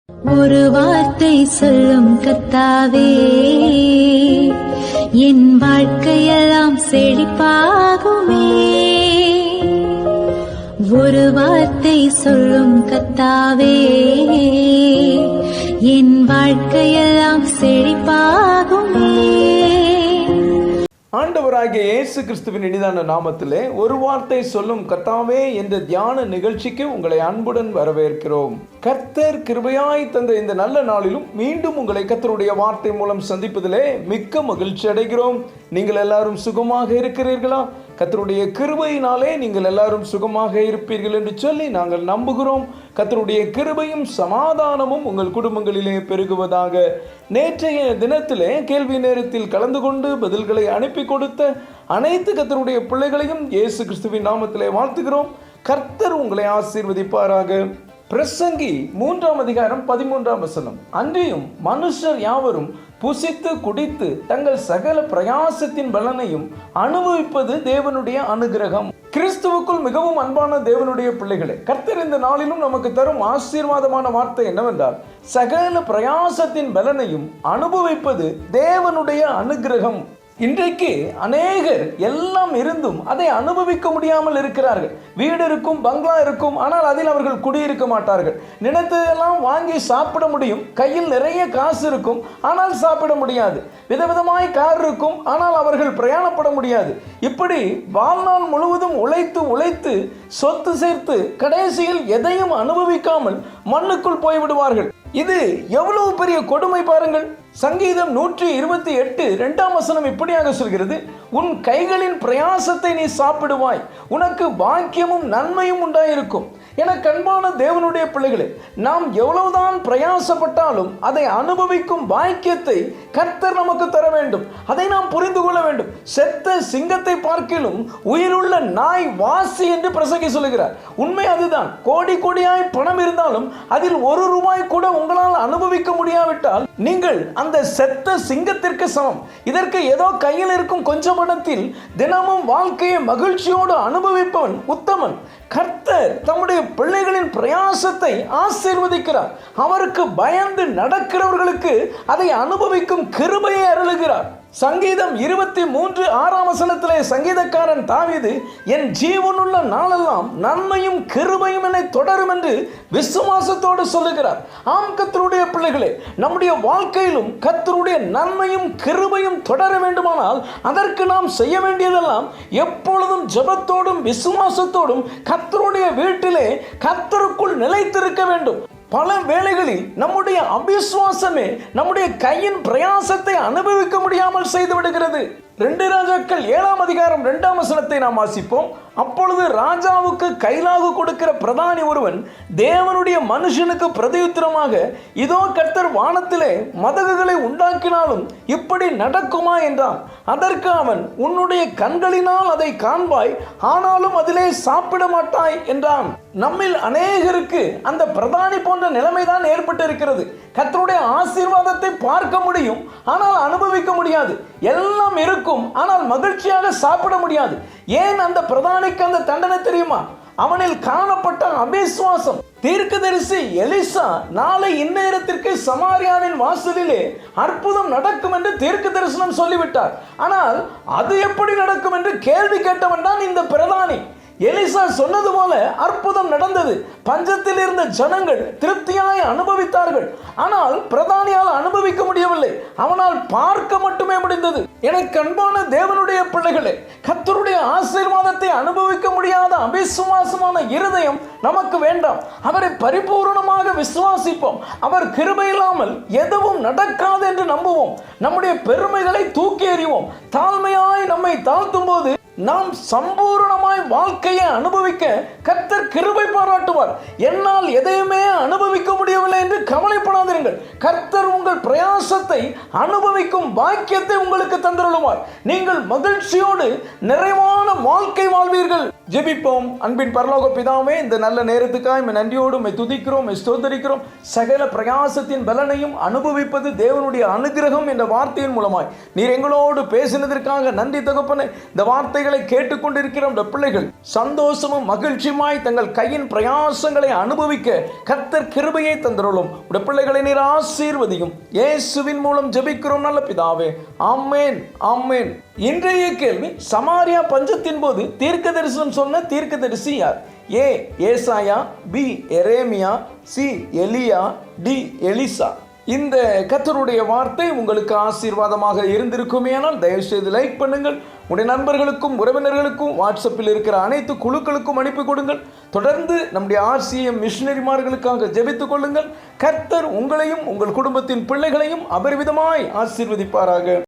ஒரு வார்த்தை சொல்லும் கர்த்தாவே, என் வாழ்க்கையெல்லாம் செழிப்பாகுமே. ஒரு வார்த்தை சொல்லும் கர்த்தாவே, என் வாழ்க்கையெல்லாம் செழிப்பாகுமே. ஆண்டவராகிய இயேசு கிறிஸ்துவின் இனிதான நாமத்திலே ஒரு வார்த்தை சொல்லும் கர்த்தாவே என்ற தியான நிகழ்ச்சிக்கு உங்களை அன்புடன் வரவேற்கிறோம். கர்த்தர் கிருபையாய் தந்த இந்த நல்ல நாளிலும் மீண்டும் உங்களை கர்த்தருடைய வார்த்தை மூலம் சந்திப்பதிலே மிக்க மகிழ்ச்சி அடைகிறோம். நீங்கள் எல்லாரும் சுகமாக இருக்கிறீர்களா? கர்த்தருடைய கிருபையினாலே நீங்கள் எல்லாரும் சுகமாக இருப்பீர்கள் என்று சொல்லி நாங்கள் நம்புகிறோம். கர்த்தருடைய கிருபையும் சமாதானமும் உங்கள் குடும்பங்களிலே பெருகுவதாக. நேற்றைய தினத்திலே கேள்வி நேரத்தில் கலந்து கொண்டு பதில்களை அனுப்பி கொடுத்த அனைத்து கர்த்தருடைய பிள்ளைகளையும் இயேசு கிறிஸ்துவின் நாமத்திலே வாழ்த்துகிறோம். கர்த்தர் உங்களை ஆசீர்வதிப்பாராக. பிரசங்கி 3:13 அன்றியும் மனுஷர் யாவரும் புசித்து குடித்து தங்கள் சகல பிரயாசத்தின் பலனையும் அனுபவிப்பது தேவனுடைய அனுகிரகம். கிறிஸ்துவுக்குள் மிகவும் அன்பான தேவனுடைய பிள்ளைகளே, கர்த்தர் இந்த நாளிலும் நமக்கு தரும் ஆசீர்வாதமான வார்த்தை என்னவென்றால், சகல பிரயாசத்தின் பலனையும் அனுபவிப்பது தேவனுடைய அனுகிரகம். இன்றைக்கு அநேகர் எல்லாம் இருந்தும் அதை அனுபவிக்க முடியாமல் இருக்கிறார்கள். வீடு இருக்கும், பங்களா இருக்கும், ஆனால் அதில் அவர்கள் குடியிருக்க மாட்டார்கள். நினைத்ததெல்லாம் வாங்கி சாப்பிட முடியும், கையில் நிறைய காசு இருக்கும், ஆனால் சாப்பிட முடியாது. விதவிதமாய் கார் இருக்கும், ஆனால் அவர்கள் பிரயாணப்பட முடியாது. இப்படி வாழ்நாள் முழுவதும் உழைத்து சொத்து சேர்த்து கடைசியில் எதையும் அனுபவிக்காமல் மண்ணுக்குள் போய்விடுவார்கள். இது எவ்வளவு பெரிய கொடுமை பாருங்கள். சங்கீதம் 128:2 இப்படியாக சொல்கிறது, உன் கைகளின் பிரயாசத்தை நீ சாப்பிடுவாய், உனக்கு பாக்கியமும் நன்மையும் உண்டாயிருக்கும். என கண்பான தேவனுடைய பிள்ளைகளே, நாம் எவ்வளவுதான் பிரயாசப்பட்டாலும் அதை அனுபவிக்கும் பாக்கியத்தை கர்த்தர் நமக்கு தர வேண்டும். அதை நாம் புரிந்து கொள்ள வேண்டும். செத்த சிங்கத்தை பார்க்கிலும் உயிருள்ள நாய் வாசி என்று பிரசங்கி சொல்லுகிறார். உண்மை அதுதான். கோடி கோடியாய் பணம் இருந்தாலும் அதில் ₹1 கூட உங்களால் அனுபவிக்க முடியாவிட்டால் நீங்கள் அந்த செத்த சிங்கத்திற்கு சமம். இதற்கு ஏதோ கையில் இருக்கும் கொஞ்சம் பணத்தில் தினமும் வாழ்க்கையை மகிழ்ச்சியோடு அனுபவிப்பவன் உத்தமன். கர்த்தர் தம்முடைய பிள்ளைகளின் பிரயாசத்தை ஆசீர்வதிக்கிறார். அவருக்கு பயந்து நடக்கிறவர்களுக்கு அதை அனுபவிக்கும் கிருபையை அருளுகிறார். சங்கீதம் 23:6 சங்கீதக்காரன் தாவீது, என் ஜீவனுள்ள நாளெல்லாம் நன்மையும் கிருபையும் என்னை தொடரும் என்று விசுவாசத்தோடு சொல்லுகிறார். ஆம் கர்த்தருடைய பிள்ளைகளே, நம்முடைய வாழ்க்கையிலும் கர்த்தருடைய நன்மையும் கிருபையும் தொடர வேண்டுமானால் அதற்கு நாம் செய்ய வேண்டியதெல்லாம் எப்பொழுதும் ஜெபத்தோடும் விசுவாசத்தோடும் கர்த்தருடைய வீட்டிலே கர்த்தருக்குள் நிலைத்திருக்க வேண்டும். பல வேளைகளில் நம்முடைய அவிசுவாசமே நம்முடைய கையின் பிரயாசத்தை அனுபவிக்க முடியாமல் செய்து விடுகிறது. 2 ராஜாக்கள் 7:2 நாம் வாசிப்போம். அப்பொழுது ராஜாவுக்கு கைலாகு கொடுக்கிற பிரதானி ஒருவன் தேவனுடைய மனுஷனுக்கு பிரதியுத்தரமாக, இதோ கர்த்தர் வானத்திலே மதகுகளை உண்டாக்கினாலும் இப்படி நடக்குமா என்றான். அதற்கு அவன், உன்னுடைய கண்களினால் அதை காண்பாய், ஆனாலும் அதிலே சாப்பிட மாட்டாய் என்றான். நம்மில் அநேகருக்கு அந்த பிரதானி போன்ற நிலைமைதான் ஏற்பட்டு இருக்கிறது. கர்த்தருடைய ஆசீர்வாதத்தை பார்க்க முடியும், ஆனால் அனுபவிக்க முடியாது. எல்லாம் இருக்கும், ஆனால் மகிழ்ச்சியாக சாப்பிட முடியாது. ஏன் அந்த பிரதானிக்கு அந்த தண்டனை தெரியுமா? அவனில் காணப்பட்ட அவிசுவாசம். தீர்க்கதரிசி எலிசா நாளை இந்நேரத்திற்கு சமாரியாவின் வாசலிலே அற்புதம் நடக்கும் என்று தீர்க்க தரிசனம் சொல்லிவிட்டார். ஆனால் அது எப்படி நடக்கும் என்று கேள்வி கேட்டவன் தான் இந்த பிரதானி. எலிசா சொன்னது போல அற்புதம் நடந்தது. பஞ்சத்தில் இருந்த ஜனங்கள் திருப்தியாய் அனுபவித்தார்கள். ஆனால் பிரதானியால் அனுபவிக்க முடியவில்லை, அவனால் பார்க்க மட்டுமே முடிந்தது. எனக்கு அன்பான தேவனுடைய பிள்ளைகளே, கர்த்தருடைய ஆசீர்வாதத்தை அனுபவிக்க முடியாத அவிசுவாசமான இருதயம் நமக்கு வேண்டாம். அவரை பரிபூர்ணமாக விசுவாசிப்போம். அவர் கிருபை இல்லாமல் எதுவும் நடக்காது என்று நம்புவோம். நம்முடைய பெருமைகளை தூக்கி எறிவோம். தாழ்மையாய் நம்மை தாழ்த்தும் போது நாம் சம்பூர்ணமாய் வாழ்க்கையை அனுபவிக்க கர்த்தர் கிருபை பாராட்டுவார். என்னால் எதையுமே அனுபவிக்க முடியவில்லை என்று கவலைப்படாதீர்கள். பண்ணுங்கள். கர்த்தர் உங்கள் பிரயாசத்தை அனுபவிக்கும் பாக்கியத்தை உங்களுக்கு தந்தருளுவார். நீங்கள் மகிழ்ச்சியோடு நிறைவான வாழ்க்கை வாழ்வீர்கள். ஜெபிப்போம். அன்பின் பரலோக பிதாவே, இந்த நல்ல நேரத்துக்காக நன்றியோடு துதிக்கிறோம், ஸ்தோத்தரிக்கிறோம். சகல பிரயாசத்தின் பலனையும் அனுபவிப்பது தேவனுடைய அனுகிரகம் என்ற வார்த்தையின் மூலமாய் நீர் எங்களோடு பேசினதற்காக நன்றி தகப்பனே. இந்த வார்த்தைகளை கேட்டுக்கொண்டிருக்கிற இந்த பிள்ளைகள் சந்தோஷமும் மகிழ்ச்சியுமாய் தங்கள் கையின் பிரயாசங்களை அனுபவிக்க கர்த்தர் கிருபையை தந்தருளும். உடைய பிள்ளைகளை நீர் ஆசீர்வதியும். இயேசுவின் மூலம் ஜெபிக்கிறோம் நல்ல பிதாவே. ஆமென், ஆமென். இன்றைய கேள்வி, சமாரியா பஞ்சத்தின் போது தீர்க்க தரிசனம் சொன்ன தீர்க்கதரிசி யார்? ஏ ஏசாயா, பி எரேமியா, சி எலியா, டி எலிசா. இந்த கர்த்தருடைய வார்த்தை உங்களுக்கு ஆசீர்வாதமாக இருந்திருக்குமேயானால் தயவு செய்து லைக் பண்ணுங்கள். உடைய நண்பர்களுக்கும் உறவினர்களுக்கும் வாட்ஸ்அப்பில் இருக்கிற அனைத்து குழுக்களுக்கும் அனுப்பி கொடுங்கள். தொடர்ந்து நம்முடைய RCM மிஷனரிமார்களுக்காக ஜெபித்துக் கொள்ளுங்கள். கர்த்தர் உங்களையும் உங்கள் குடும்பத்தின் பிள்ளைகளையும் அபரிவிதமாய் ஆசீர்வதிப்பாராக.